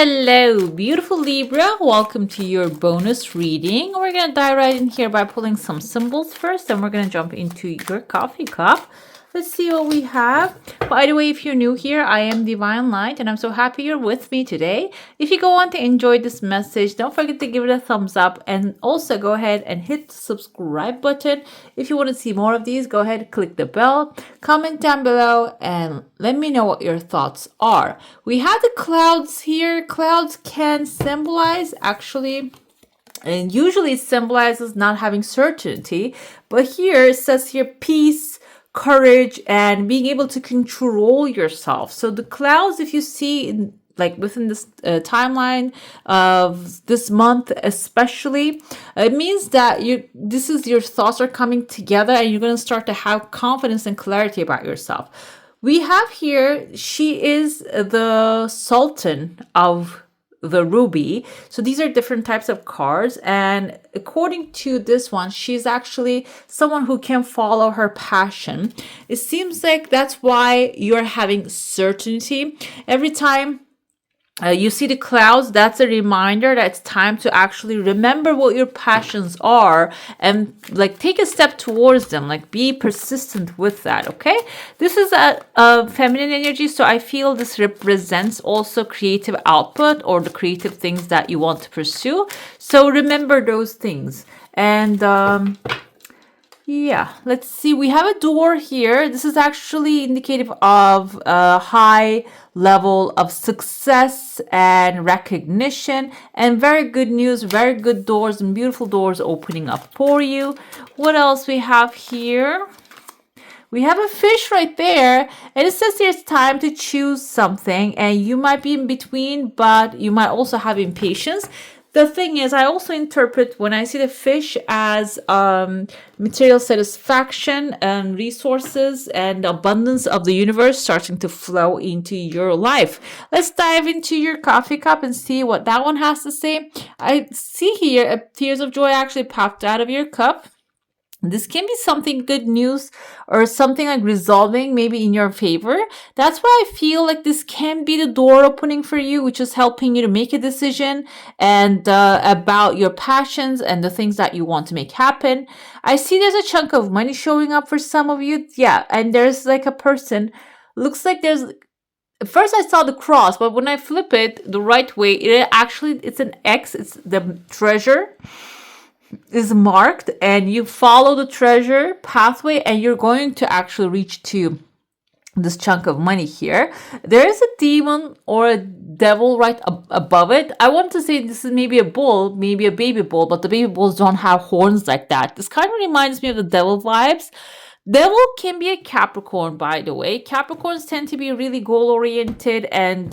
Hello, beautiful Libra. Welcome to your bonus reading. We're going to dive right in here by pulling some symbols first, and we're going to jump into your coffee cup. Let's see what we have. By the way, if you're new here, I am Divine Light, and I'm so happy you're with me today. If you go on to enjoy this message, don't forget to give it a thumbs up, and also go ahead and hit the subscribe button. If you want to see more of these, go ahead and click the bell, comment down below, and let me know what your thoughts are. We have the clouds here. Clouds can symbolize actually, and usually it symbolizes not having certainty, but here it says here peace, courage, and being able to control yourself. So the clouds, if you see in like within this timeline of this month especially, it means that your thoughts are coming together and you're going to start to have confidence and clarity about yourself. We have here, she is the Sultan of the ruby. So these are different types of cards, and according to this one, she's actually someone who can follow her passion. It seems like that's why you're having certainty every time you see the clouds. That's a reminder that it's time to actually remember what your passions are and like take a step towards them, like be persistent with that. Okay, this is a feminine energy, so I feel this represents also creative output or the creative things that you want to pursue. So remember those things. And yeah, let's see. We have a door here. This is actually indicative of a high level of success and recognition, and very good news, very good doors and beautiful doors opening up for you. What else we have here? We have a fish right there, and it says here it's time to choose something, and you might be in between, but you might also have impatience. The thing is, I also interpret when I see the fish as material satisfaction and resources and abundance of the universe starting to flow into your life. Let's dive into your coffee cup and see what that one has to say. I see here tears of joy actually popped out of your cup. This can be something good news or something like resolving maybe in your favor. That's why I feel like this can be the door opening for you, which is helping you to make a decision and about your passions and the things that you want to make happen. I see there's a chunk of money showing up for some of you. Yeah, and there's like a person. Looks like there's first I saw the cross, but when I flip it the right way, it's an X. It's the treasure is marked, and you follow the treasure pathway and you're going to actually reach to this chunk of money here. There is a demon or a devil right above it. I want to say this is maybe a bull, maybe a baby bull, but the baby bulls don't have horns like that. This kind of reminds me of the devil vibes. Devil can be a Capricorn, by the way. Capricorns tend to be really goal-oriented, and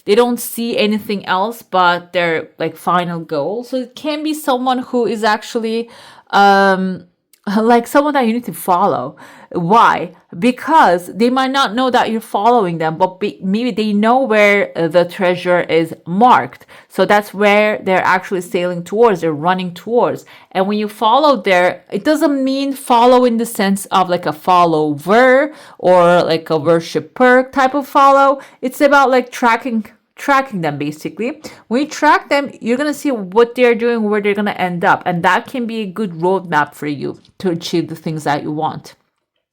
they don't see anything else but their like final goal. So it can be someone who is actually like someone that you need to follow. Why? Because they might not know that you're following them, but maybe they know where the treasure is marked. So that's where they're actually sailing towards, they're running towards. And when you follow there, it doesn't mean follow in the sense of like a follower or like a worshiper type of follow. It's about like tracking them basically. When you track them, you're going to see what they're doing, where they're going to end up, and that can be a good roadmap for you to achieve the things that you want.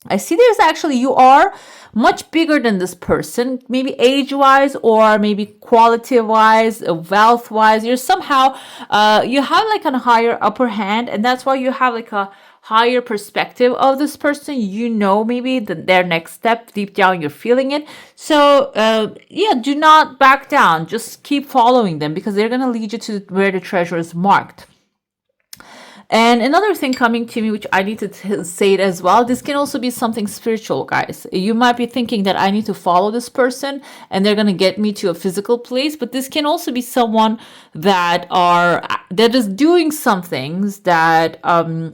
I see there's actually, you are much bigger than this person, maybe age-wise or maybe quality-wise, wealth-wise. You're somehow, you have like a higher upper hand, and that's why you have like a higher perspective of this person. You know maybe their next step. Deep down you're feeling it. So yeah, do not back down. Just keep following them, because they're going to lead you to where the treasure is marked. And another thing coming to me, which I need to say it as well, this can also be something spiritual, guys. You might be thinking that I need to follow this person and they're going to get me to a physical place, but this can also be someone that is doing some things that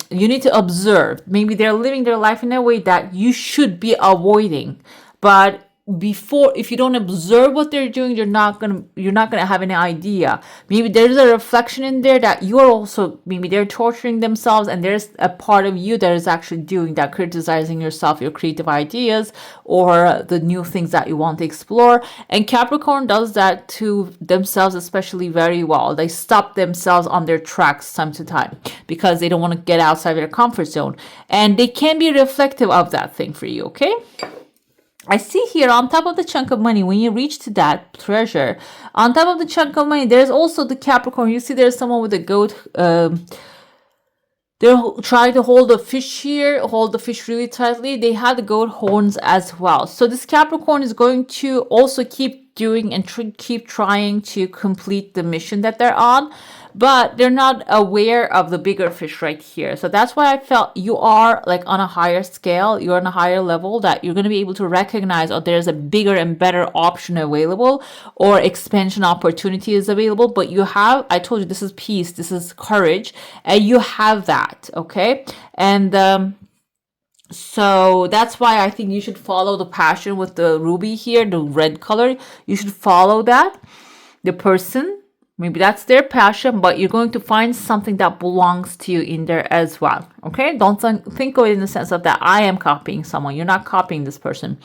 you need to observe. Maybe they're living their life in a way that you should be avoiding, but before, if you don't observe what they're doing, you're not gonna have any idea. Maybe there's a reflection in there that you're also, maybe they're torturing themselves, and there's a part of you that is actually doing that, criticizing yourself, your creative ideas, or the new things that you want to explore. And Capricorn does that to themselves especially very well. They stop themselves on their tracks time to time because they don't want to get outside their comfort zone, and they can be reflective of that thing for you. Okay, I see here on top of the chunk of money, when you reach to that treasure, on top of the chunk of money, there's also the Capricorn. You see there's someone with a goat. They're trying to hold the fish here, hold the fish really tightly. They have the goat horns as well. So this Capricorn is going to also keep doing and keep trying to complete the mission that they're on, but they're not aware of the bigger fish right here. So that's why I felt you are like on a higher scale, you're on a higher level, that you're going to be able to recognize, oh, there's a bigger and better option available, or expansion opportunity is available. But you have, I told you, this is peace, this is courage, and you have that. Okay. And so that's why I think you should follow the passion with the ruby here, the red color. You should follow that. The person, maybe that's their passion, but you're going to find something that belongs to you in there as well. Okay? Don't think of it in the sense of that I am copying someone. You're not copying this person.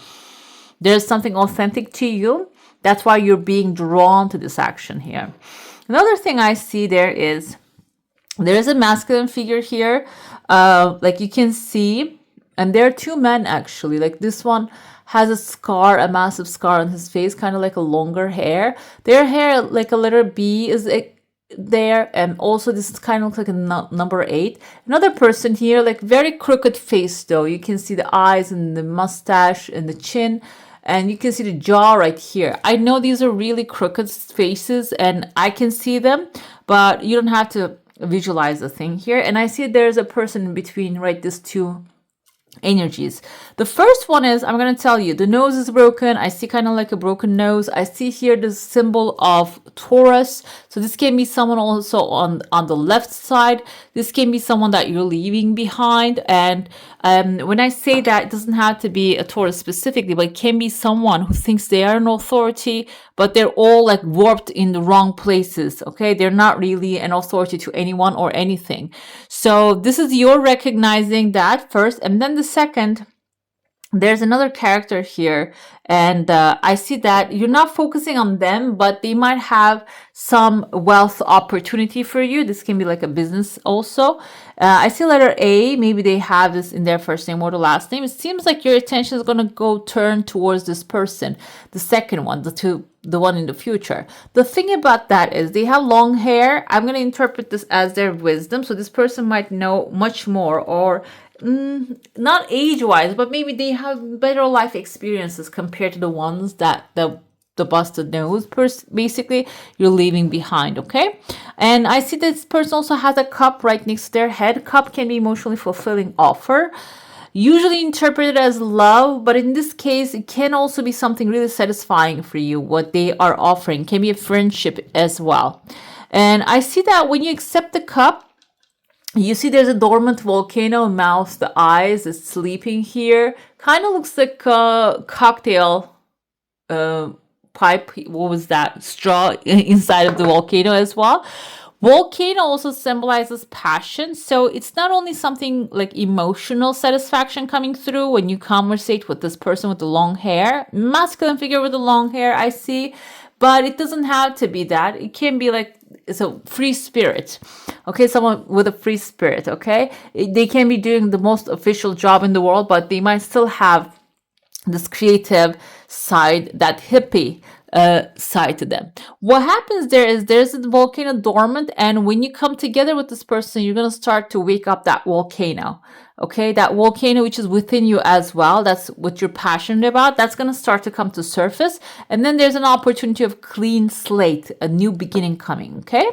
There's something authentic to you. That's why you're being drawn to this action here. Another thing I see there's a masculine figure here. Like you can see, and there are two men actually. Like this one has a scar, a massive scar on his face, kind of like a longer hair. Their hair, like a letter B, is there, and also this is kind of looks like a number 8. Another person here, like very crooked face though. You can see the eyes and the mustache and the chin, and you can see the jaw right here. I know these are really crooked faces, and I can see them, but you don't have to visualize the thing here. And I see there's a person in between, right? These two energies. The first one is, I'm going to tell you, the nose is broken. I see kind of like a broken nose. I see here the symbol of Taurus. So this can be someone also on the left side. This can be someone that you're leaving behind. And when I say that, it doesn't have to be a Taurus specifically, but it can be someone who thinks they are an authority, but they're all like warped in the wrong places. Okay, they're not really an authority to anyone or anything. So this is your recognizing that first, and then the second, there's another character here, and I see that you're not focusing on them, but they might have some wealth opportunity for you. This can be like a business also. I see letter A. Maybe they have this in their first name or the last name. It seems like your attention is going to turn towards this person, the second one, the one in the future. The thing about that is they have long hair. I'm going to interpret this as their wisdom. So this person might know much more, or not age-wise, but maybe they have better life experiences compared to the ones that the busted nose basically you're leaving behind. Okay, and I see this person also has a cup right next to their head. Cup can be emotionally fulfilling offer, usually interpreted as love, but in this case it can also be something really satisfying for you. What they are offering can be a friendship as well. And I see that when you accept the cup, you see there's a dormant volcano mouth, the eyes is sleeping here. Kind of looks like a cocktail pipe. What was that? Straw inside of the volcano as well. Volcano also symbolizes passion. So it's not only something like emotional satisfaction coming through when you conversate with this person with the long hair, masculine figure with the long hair, I see, but it doesn't have to be that. It can be like, it's a free spirit. Okay, someone with a free spirit. Okay, they can be doing the most official job in the world, but they might still have this creative side, that hippie side to them. What happens there is there's a volcano dormant, and when you come together with this person, you're going to start to wake up that volcano. Okay, that volcano which is within you as well, that's what you're passionate about, that's going to start to come to surface. And then there's an opportunity of clean slate, a new beginning coming. Okay,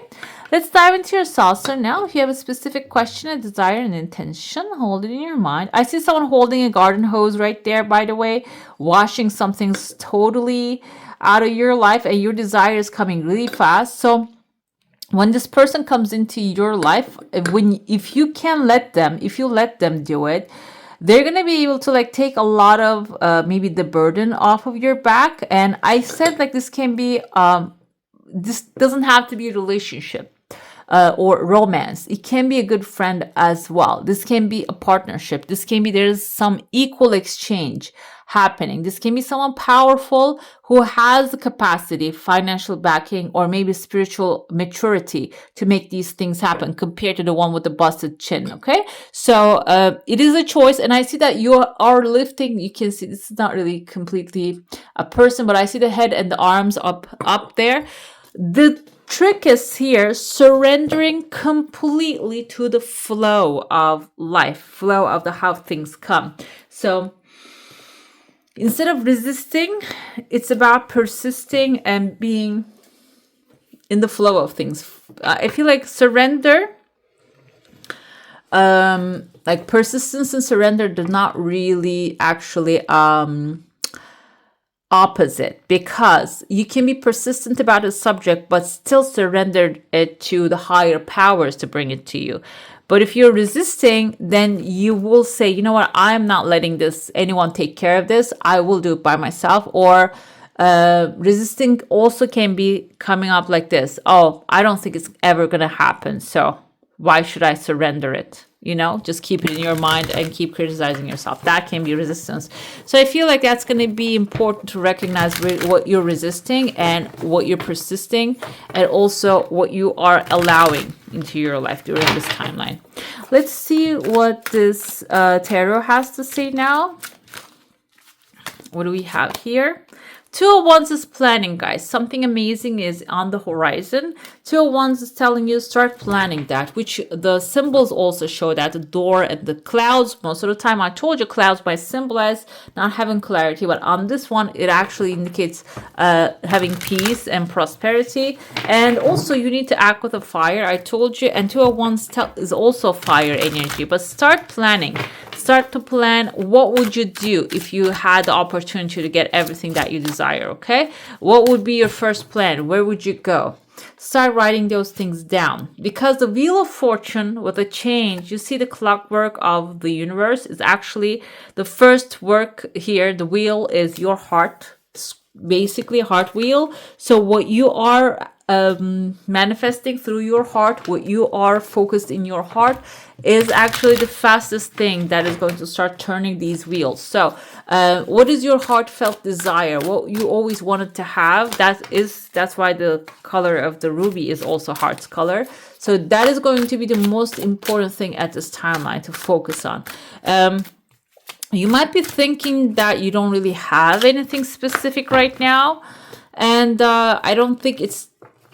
let's dive into your saucer now. If you have a specific question, a desire, an intention, hold it in your mind. I see someone holding a garden hose right there, by the way, washing something totally out of your life, and your desire is coming really fast. So when this person comes into your life, if you let them do it, they're going to be able to like take a lot of maybe the burden off of your back. And I said like this can be this doesn't have to be a relationship or romance. It can be a good friend as well. This can be a partnership. This can be there's some equal exchange happening. This can be someone powerful who has the capacity, financial backing, or maybe spiritual maturity to make these things happen compared to the one with the busted chin. Okay. So it is a choice. And I see that you are lifting. You can see this is not really completely a person, but I see the head and the arms up there. The trick is here surrendering completely to the flow of life, flow of the how things come. So instead of resisting, it's about persisting and being in the flow of things. I feel like surrender, like persistence and surrender do not really actually opposite, because you can be persistent about a subject but still surrender it to the higher powers to bring it to you. But if you're resisting, then you will say, you know what, I'm not letting anyone take care of this. I will do it by myself. Or resisting also can be coming up like this. Oh, I don't think it's ever going to happen. So why should I surrender it? You know, just keep it in your mind and keep criticizing yourself. That can be resistance. So I feel like that's going to be important to recognize what you're resisting and what you're persisting, and also what you are allowing into your life during this timeline. Let's see what this tarot has to say now. What do we have here? Two of Wands is planning, guys. Something amazing is on the horizon. Two of Wands is telling you start planning that, which the symbols also show that, the door and the clouds. Most of the time, I told you clouds might symbolize not having clarity, but on this one, it actually indicates having peace and prosperity. And also, you need to act with a fire. I told you, and Two of Wands is also fire energy, but start planning. Start to plan what would you do if you had the opportunity to get everything that you desire, okay? What would be your first plan? Where would you go? Start writing those things down, because the Wheel of Fortune with a change, you see the clockwork of the universe is actually the first work here. The wheel is your heart, basically a heart wheel. So what you are manifesting through your heart, what you are focused in your heart, is actually the fastest thing that is going to start turning these wheels. So what is your heartfelt desire, what you always wanted to have? That's why the color of the ruby is also heart's color. So that is going to be the most important thing at this timeline to focus on. You might be thinking that you don't really have anything specific right now, and I don't think it's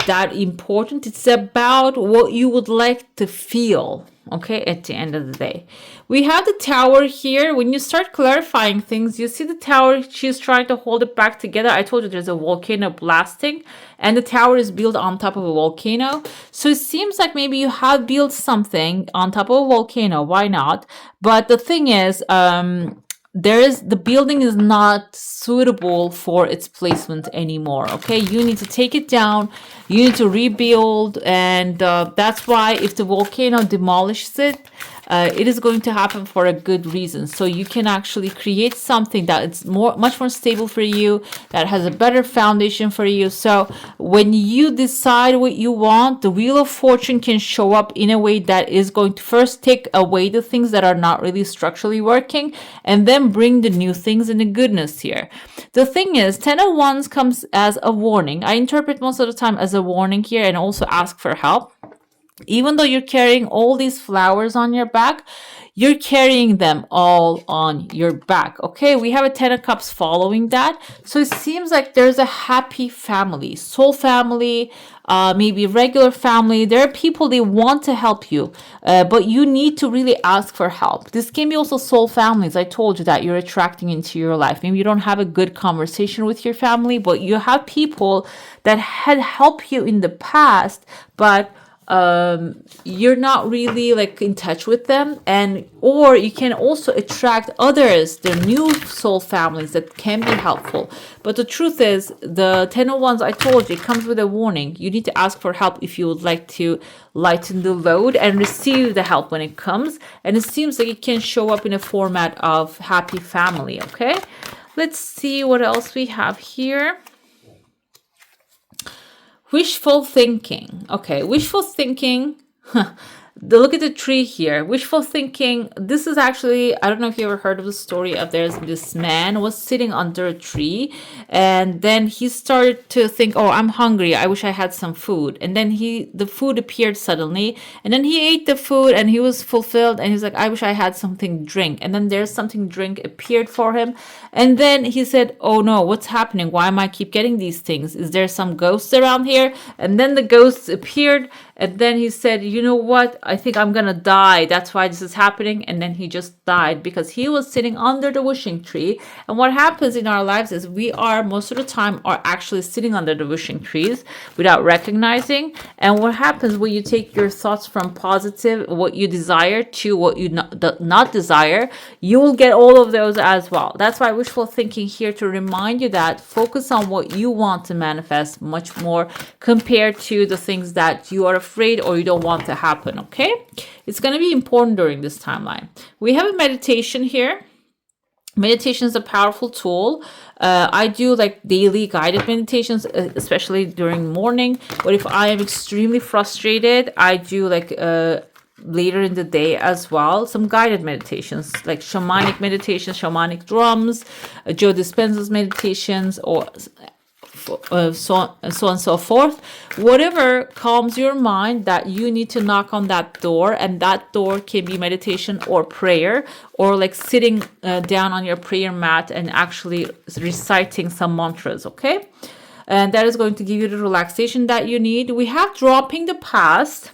that important. It's about what you would like to feel, okay, at the end of the day. We have the Tower here. When you start clarifying things, you see the Tower, she's trying to hold it back together. I told you there's a volcano blasting, and the Tower is built on top of a volcano. So it seems like maybe you have built something on top of a volcano. Why not? But the thing is, the building is not suitable for its placement anymore. Okay, you need to take it down, you need to rebuild, and that's why if the volcano demolishes it, it is going to happen for a good reason. So you can actually create something that it's much more stable for you, that has a better foundation for you. So when you decide what you want, the Wheel of Fortune can show up in a way that is going to first take away the things that are not really structurally working, and then bring the new things and the goodness here. The thing is, Ten of Wands comes as a warning. I interpret most of the time as a warning here, and also ask for help. Even though you're carrying all these flowers on your back, you're carrying them all on your back. Okay, we have a Ten of Cups following that. So it seems like there's a happy family, soul family, maybe regular family. There are people, they want to help you, but you need to really ask for help. This can be also soul families. I told you that you're attracting into your life. Maybe you don't have a good conversation with your family, but you have people that had helped you in the past, but you're not really like in touch with them, and or you can also attract others, their new soul families that can be helpful. But the truth is, the 10 of Wands, I told you, it comes with a warning. You need to ask for help if you would like to lighten the load and receive the help when it comes. And it seems like it can show up in a format of happy family. Okay, let's see what else we have here. Wishful thinking. Okay, wishful thinking. Look at the tree here. Wishful thinking. This is actually, I don't know if you ever heard of the story of there's this man was sitting under a tree, and then he started to think, oh, I'm hungry. I wish I had some food. And then the food appeared suddenly, and then he ate the food and he was fulfilled, and he's like, I wish I had something to drink. And then there's something to drink appeared for him. And then he said, oh no, what's happening? Why am I keep getting these things? Is there some ghosts around here? And then the ghosts appeared, and then he said, you know what? I think I'm gonna die. That's why this is happening. And then he just died because he was sitting under the wishing tree. And what happens in our lives is we are most of the time are actually sitting under the wishing trees without recognizing. And what happens when you take your thoughts from positive, what you desire, to what you not desire, you will get all of those as well. That's why wishful thinking here to remind you that focus on what you want to manifest much more compared to the things that you are afraid or you don't want to happen. Okay, it's going to be important during this timeline. We have a meditation here. Meditation is a powerful tool. I do like daily guided meditations, especially during morning. But if I am extremely frustrated, I do like later in the day as well some guided meditations, like shamanic meditations, shamanic drums, Joe Dispenza's meditations, or so and so forth. Whatever calms your mind that you need to knock on that door, and that door can be meditation or prayer, or like sitting down on your prayer mat and actually reciting some mantras. Okay, and that is going to give you the relaxation that you need. We have dropping the past.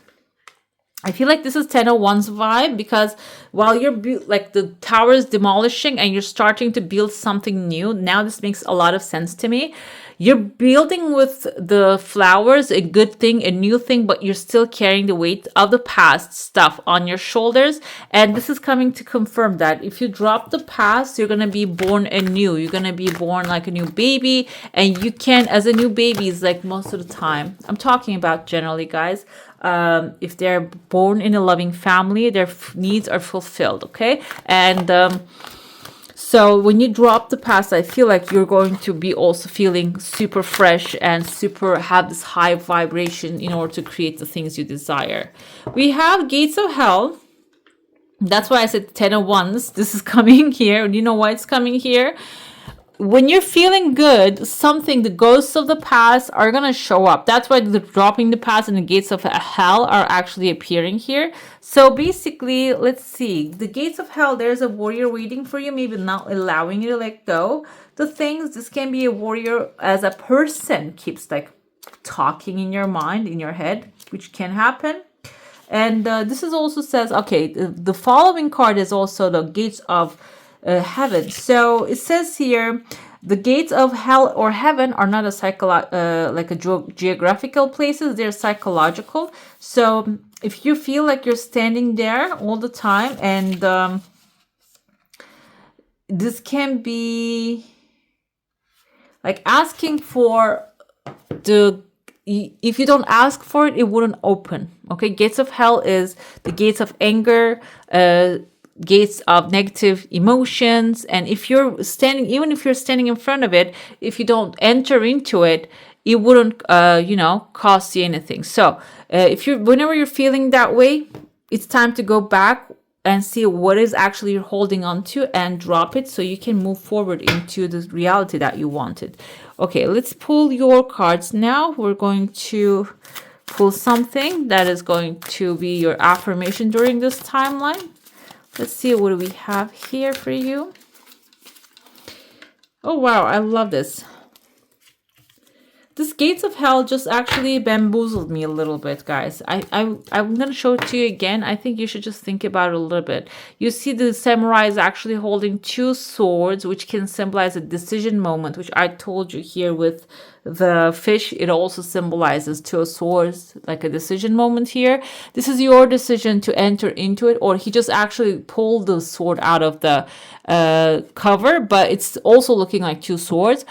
I feel like this is 10 of Wands vibe, because while you're like the tower is demolishing and you're starting to build something new, now this makes a lot of sense to me. You're building with the flowers, a good thing, a new thing, but you're still carrying the weight of the past stuff on your shoulders. And this is coming to confirm that if you drop the past, you're going to be born anew. You're going to be born like a new baby. And you can, as a new baby, is like most of the time, I'm talking about generally, guys, if they're born in a loving family, their needs are fulfilled. Okay. And so when you drop the past, I feel like you're going to be also feeling super fresh and super have this high vibration in order to create the things you desire. We have gates of hell. That's why I said 10 of Wands. This is coming here. You know why it's coming here? When you're feeling good, the ghosts of the past are going to show up. That's why the dropping the past and the gates of hell are actually appearing here. So basically, let's see. The gates of hell, there's a warrior waiting for you, maybe not allowing you to let go. The things, this can be a warrior as a person keeps like talking in your mind, in your head, which can happen. And this is also says, okay, the following card is also the gates of heaven. So it says here, the gates of hell or heaven are not a geographical places, they're psychological. So if you feel like you're standing there all the time, and this can be like asking for if you don't ask for it, it wouldn't open. Okay, gates of hell is the gates of anger, gates of negative emotions. And if you're standing, even if you're standing in front of it, if you don't enter into it, it wouldn't cost you anything. So whenever you're feeling that way, it's time to go back and see what is actually you're holding on to and drop it, so you can move forward into the reality that you wanted. Okay, let's pull your cards now. We're going to pull something that is going to be your affirmation during this timeline. Let's see, what do we have here for you? Oh, wow, I love this. This gates of hell just actually bamboozled me a little bit, guys. I'm going to show it to you again. I think you should just think about it a little bit. You see the samurai is actually holding two swords, which can symbolize a decision moment, which I told you here with the fish. It also symbolizes two swords, like a decision moment here. This is your decision to enter into it, or he just actually pulled the sword out of the cover, but it's also looking like two swords.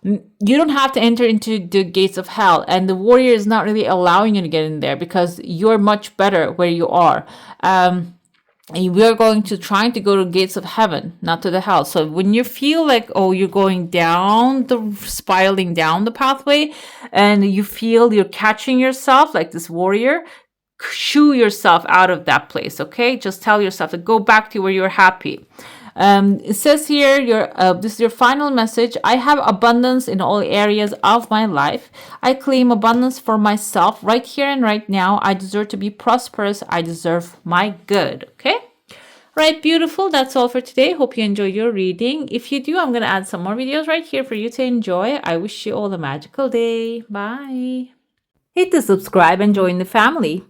You don't have to enter into the gates of hell, and the warrior is not really allowing you to get in there because you're much better where you are. And we are going to trying to go to gates of heaven, not to the hell. So when you feel like, oh, you're going down spiraling down the pathway, and you feel you're catching yourself like this warrior, shoo yourself out of that place. Okay, just tell yourself to go back to where you're happy. It says here, this is your final message. I have abundance in all areas of my life. I claim abundance for myself right here and right now. I deserve to be prosperous. I deserve my good. Okay? Right, beautiful. That's all for today. Hope you enjoy your reading. If you do, I'm going to add some more videos right here for you to enjoy. I wish you all a magical day. Bye. Hit the subscribe and join the family.